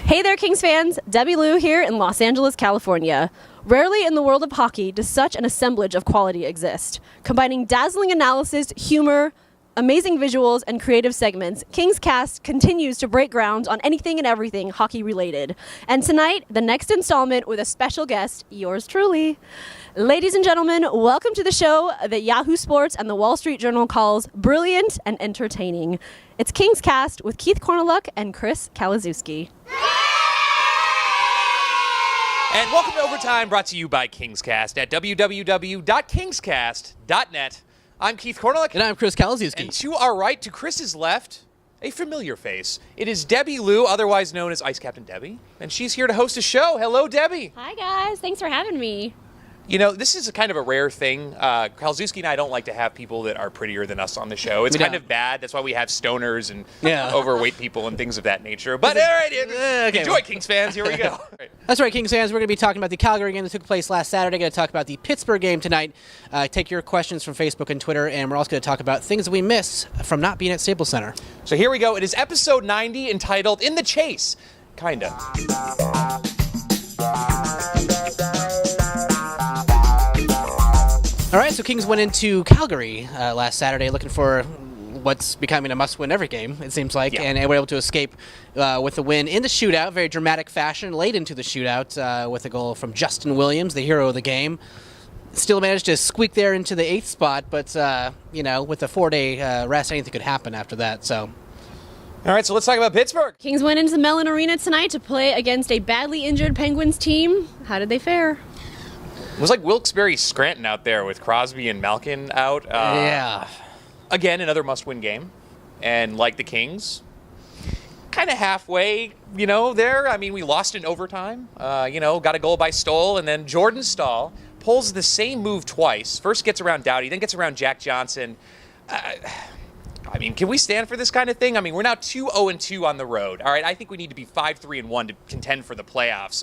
Hey there, Kings fans! Debbie Lou here in Los Angeles, California. Rarely in the world of hockey does such an assemblage of quality exist. Combining dazzling analysis, humor, amazing visuals, and creative segments, KingsCast continues to break ground on anything and everything hockey-related. And tonight, the next installment with a special guest, yours truly. Ladies and gentlemen, welcome to the show that Yahoo Sports and the Wall Street Journal calls brilliant and entertaining. It's KingsCast with Keith Korneluk and Chris Kalazewski. And welcome to Overtime, brought to you by KingsCast at www.kingscast.net. I'm Keith Korneluk. And I'm Chris Kalazewski. And to our right, to Chris's left, a familiar face. It is Debbie Lou, otherwise known as Ice Captain Debbie. And she's here to host a show. Hello, Debbie. Hi, guys. Thanks for having me. You know, this is a kind of a rare thing. Kalazewski and I don't like to have people that are prettier than us on the show. It's kind of bad. That's why we have stoners and overweight people and things of that nature. But all right, enjoy, Kings fans. Here we go. That's right, Kings fans. We're going to be talking about the Calgary game that took place last Saturday. Going to talk about the Pittsburgh game tonight. Take your questions from Facebook and Twitter. And we're also going to talk about things that we missed from not being at Staples Center. So here we go. It is episode 90 entitled In the Chase. Kinda. All right, so Kings went into Calgary last Saturday looking for what's becoming a must-win every game, it seems like, and were able to escape with a win in the shootout, very dramatic fashion, late into the shootout with a goal from Justin Williams, the hero of the game. Still managed to squeak there into the 8th spot, but, with a 4-day rest, anything could happen after that, so... All right, so let's talk about Pittsburgh. Kings went into the Mellon Arena tonight to play against a badly injured Penguins team. How did they fare? It was like Wilkes-Barre Scranton out there with Crosby and Malkin out. Yeah. Again, another must-win game. And like the Kings, kind of halfway, there. I mean, we lost in overtime. Got a goal by Stoll, and then Jordan Staal pulls the same move twice. First gets around Doughty, then gets around Jack Johnson. Can we stand for this kind of thing? I mean, we're now 2-0-2 on the road. All right, I think we need to be 5-3-1 to contend for the playoffs.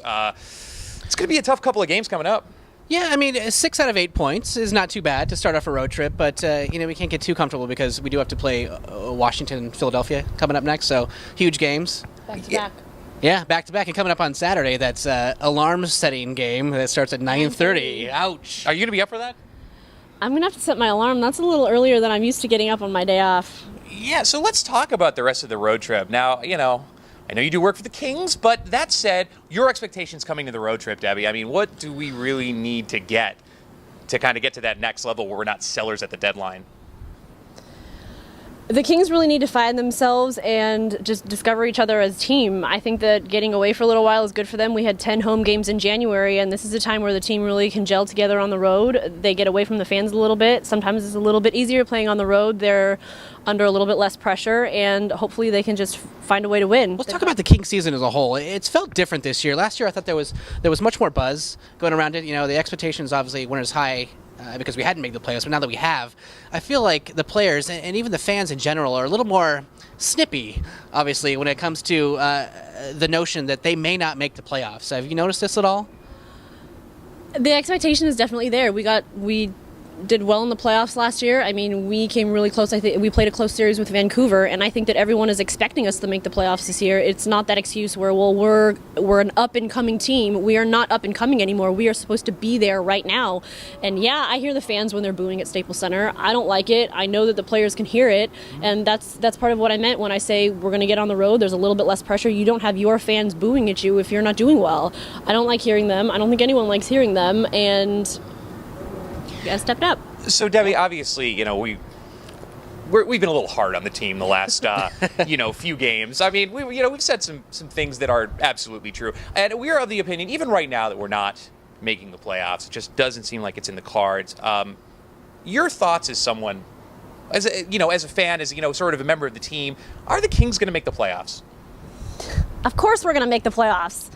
It's going to be a tough couple of games coming up. Yeah, I mean, 6 out of 8 points is not too bad to start off a road trip, but, we can't get too comfortable because we do have to play Washington and Philadelphia coming up next, so huge games. Back-to-back. Yeah, back-to-back, and coming up on Saturday, that's alarm-setting game that starts at 9:30. Ouch. Are you going to be up for that? I'm going to have to set my alarm. That's a little earlier than I'm used to getting up on my day off. Yeah, so let's talk about the rest of the road trip. Now, I know you do work for the Kings, but that said, your expectations coming to the road trip, Debbie, I mean, what do we really need to get to kind of get to that next level where we're not sellers at the deadline? The Kings really need to find themselves and just discover each other as a team. I think that getting away for a little while is good for them. We had 10 home games in January, and this is a time where the team really can gel together on the road. They get away from the fans a little bit. Sometimes it's a little bit easier playing on the road. They're under a little bit less pressure, and hopefully they can just find a way to win. Let's talk about the Kings season as a whole. It's felt different this year. Last year I thought there was much more buzz going around it. The expectations obviously weren't as high because we hadn't made the playoffs, but now that we have, I feel like the players and even the fans in general are a little more snippy, obviously, when it comes to the notion that they may not make the playoffs. Have you noticed this at all? The expectation is definitely there. We did well in the playoffs last year. I mean, we came really close. I think we played a close series with Vancouver, and I think that everyone is expecting us to make the playoffs this year. It's not that excuse where, we're an up-and-coming team. We are not up-and-coming anymore. We are supposed to be there right now. And yeah, I hear the fans when they're booing at Staples Center. I don't like it. I know that the players can hear it, and that's part of what I meant when I say we're going to get on the road. There's a little bit less pressure. You don't have your fans booing at you if you're not doing well. I don't like hearing them. I don't think anyone likes hearing them, and you got to step it up. So, Debbie, obviously, we've been a little hard on the team the last, few games. I mean, we've said some things that are absolutely true, and we are of the opinion, even right now, that we're not making the playoffs. It just doesn't seem like it's in the cards. Your thoughts as someone, as a fan, as sort of a member of the team, are the Kings going to make the playoffs? Of course, we're going to make the playoffs.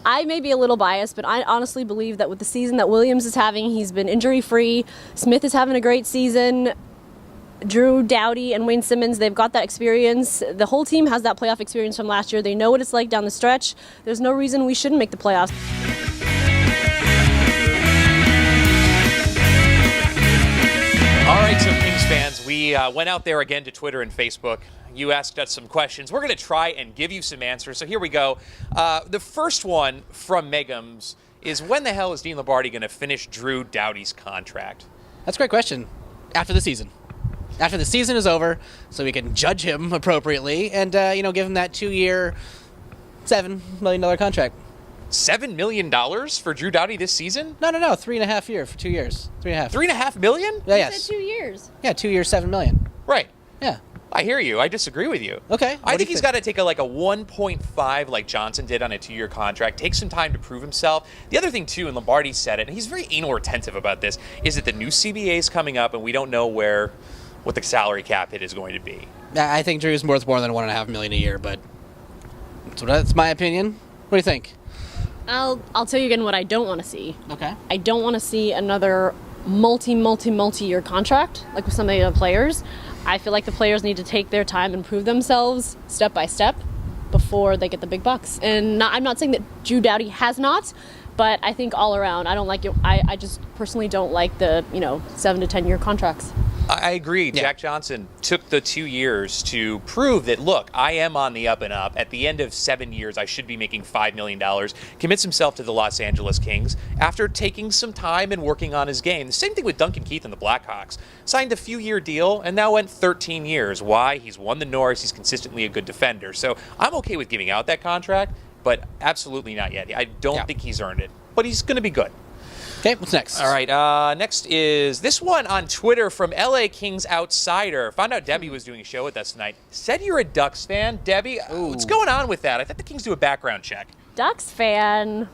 I may be a little biased, but I honestly believe that with the season that Williams is having, he's been injury-free. Smith is having a great season. Drew, Doughty, and Wayne Simmons, they've got that experience. The whole team has that playoff experience from last year. They know what it's like down the stretch. There's no reason we shouldn't make the playoffs. All right, so Kings fans, we went out there again to Twitter and Facebook. you asked us some questions. We're going to try and give you some answers. So here we go. The first one from Megums is, when the hell is Dean Lombardi going to finish Drew Doughty's contract? That's a great question. After the season. After the season is over, so we can judge him appropriately and, give him that 2-year, $7 million contract. $7 million for Drew Doughty this season? No, 3.5 years for 2 years. 3.5. $3.5 million? Yeah, You yes. said 2 years. Yeah, 2 years, $7 million. Right. Yeah. I hear you. I disagree with you. Okay. I think he's got to take a 1.5 like Johnson did on a 2-year contract, take some time to prove himself. The other thing, too, and Lombardi said it, and he's very anal retentive about this, is that the new CBA is coming up and we don't know what the salary cap hit is going to be. I think Drew's worth more than $1.5 million a year, but that's my opinion. What do you think? I'll tell you again what I don't want to see. Okay. I don't want to see another multi-year contract like with some of the other players. I feel like the players need to take their time and prove themselves step by step before they get the big bucks. And I'm not saying that Drew Doughty has not, but I think all around, I don't like it. I just personally don't like the 7 to 10 year contracts. I agree. Yeah. Jack Johnson took the 2 years to prove that, look, I am on the up and up. At the end of 7 years, I should be making $5 million. Commits himself to the Los Angeles Kings after taking some time and working on his game. The same thing with Duncan Keith and the Blackhawks. Signed a few-year deal and now went 13 years. Why? He's won the Norris. He's consistently a good defender. So I'm okay with giving out that contract, but absolutely not yet. I don't think he's earned it, but he's going to be good. Okay, what's next? All right, next is this one on Twitter from LA Kings Outsider. Found out Debbie was doing a show with us tonight. Said you're a Ducks fan. Debbie, what's going on with that? I thought the Kings do a background check. Ducks fan?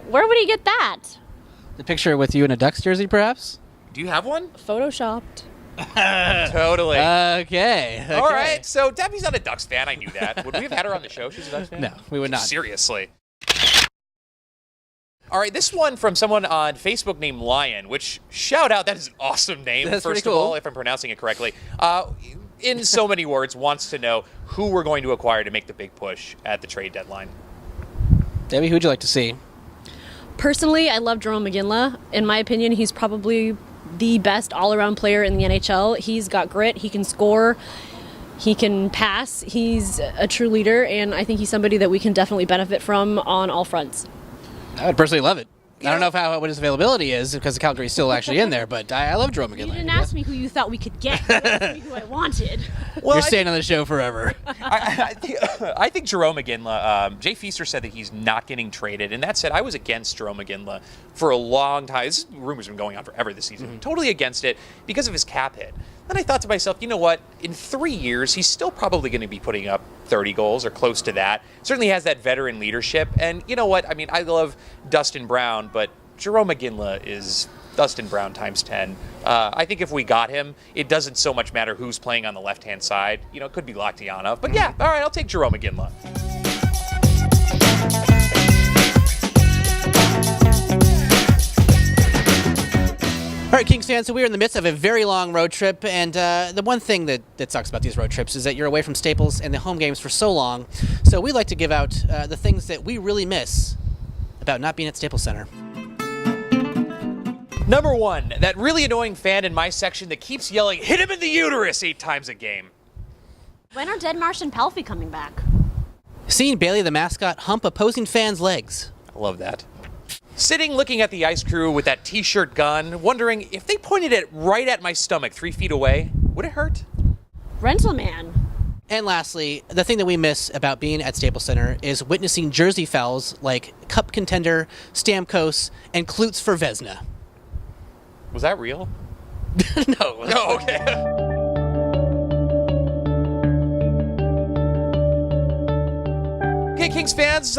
Where would he get that? The picture with you in a Ducks jersey, perhaps? Do you have one? Photoshopped. Totally. Okay. All right, so Debbie's not a Ducks fan. I knew that. Would we have had her on the show? She's a Ducks fan? No, we would not. Seriously. All right, this one from someone on Facebook named Lion, which, shout out, that is an awesome name, That's first pretty of cool. all, if I'm pronouncing it correctly. In so many words, wants to know who we're going to acquire to make the big push at the trade deadline. Debbie, who'd you like to see? Personally, I love Jerome McGinley. In my opinion, he's probably the best all-around player in the NHL. He's got grit. He can score. He can pass. He's a true leader, and I think he's somebody that we can definitely benefit from on all fronts. I would personally love it. I don't know what his availability is because the Calgary's still actually in there, but I love Jerome McGinley. You didn't ask me who you thought we could get. You asked me who I wanted. Well, you're staying on the show forever. I think Jerome McGinley, Jay Feaster said that he's not getting traded, and that said, I was against Jerome McGinley for a long time. This rumor's been going on forever this season. Totally against it because of his cap hit. Then I thought to myself, you know what? In 3 years, he's still probably going to be putting up 30 goals or close to that. Certainly has that veteran leadership. And you know what? I mean, I love Dustin Brown, but Jerome McGinley is Dustin Brown times 10. I think if we got him, it doesn't so much matter who's playing on the left-hand side. It could be Laktianov. But yeah, all right, I'll take Jerome McGinley. All right, Kings fans, so we're in the midst of a very long road trip, and the one thing that sucks about these road trips is that you're away from Staples and the home games for so long. So we like to give out the things that we really miss about not being at Staples Center. Number one, that really annoying fan in my section that keeps yelling, "Hit him in the uterus" 8 times a game. When are Deadmarsh and Pelfrey coming back? Seeing Bailey the mascot hump opposing fans' legs. I love that. Sitting looking at the ice crew with that t-shirt gun, wondering if they pointed it right at my stomach 3 feet away, would it hurt? Rental Man. And lastly, the thing that we miss about being at Staples Center is witnessing jersey fouls like Cup contender, Stamkos, and Klutz for Vezina. Was that real? No. Oh, okay. Okay, Kings fans,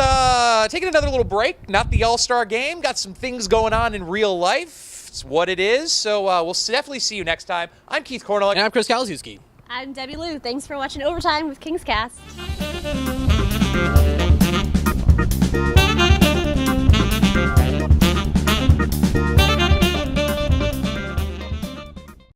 taking another little break. Not the All-Star game. Got some things going on in real life. It's what it is. So we'll definitely see you next time. I'm Keith Kornelek. And I'm Chris Kalaszewski. I'm Debbie Lou. Thanks for watching Overtime with KingsCast.